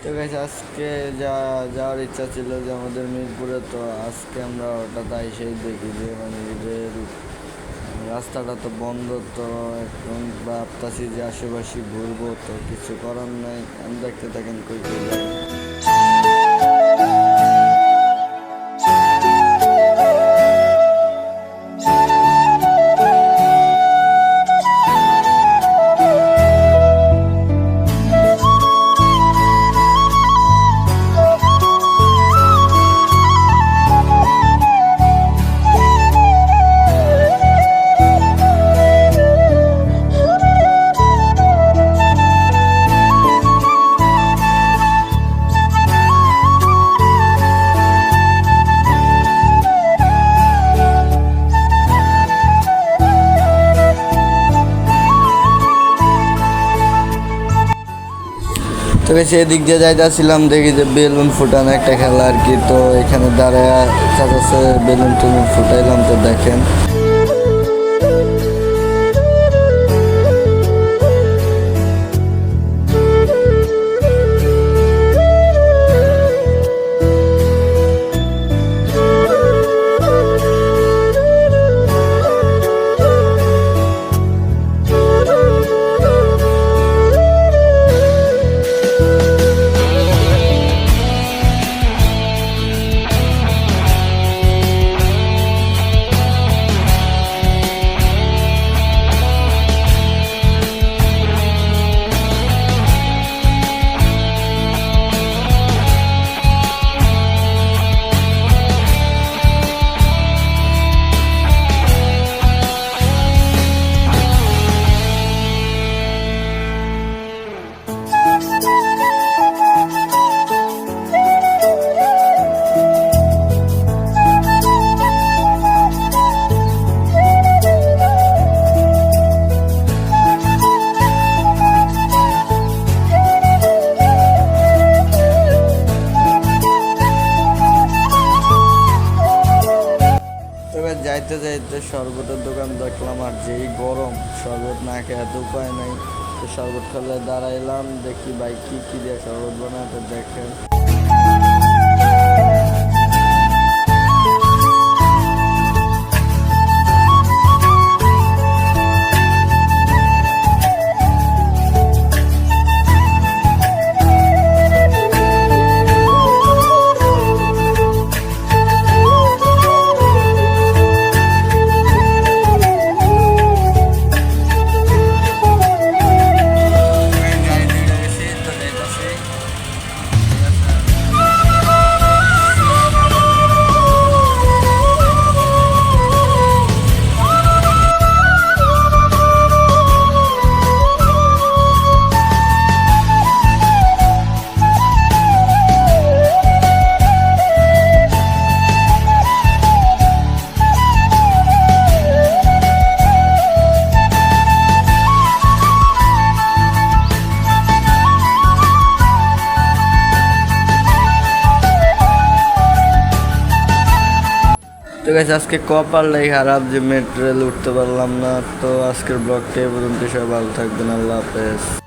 তো গাইস আজকে যাওয়ার ইচ্ছা ছিল যে আমাদের মিরপুরে, তো আজকে আমরা হঠাৎ এসেই দেখি যে মানে রেল রাস্তাটা তো বন্ধ। তো এখন ভাবতাছি যে আশেপাশে ঘুরবো, তো কিছু করার নাই। আমি দেখতে থাকেন কই কই যাই। তো গেছে এদিক দিয়ে যাইতেছিলাম, দেখি যে বেলুন ফুটানো একটা খেলা আর কি। তো এখানে দাঁড়ায় চাচাচ্ছে বেলুন টেলুন ফুটাইলাম, তো দেখেন। এবার যাইতে যাইতে শরবতের দোকান দেখলাম, আর যেই গরম, শরবত না খেয়ে তো উপায় নাই। তো শরবত খেলে দাঁড়াইলাম, দেখি ভাই কি কি দিয়ে শরবত বানাতে, দেখেন। তো গেছে আজকে কপালটাই খারাপ যে মেট্রো রেল উঠতে পারলাম না। তো আজকের ব্লগটা এই পর্যন্ত, সবাই ভালো থাকবেন, আল্লাহ হাফেজ।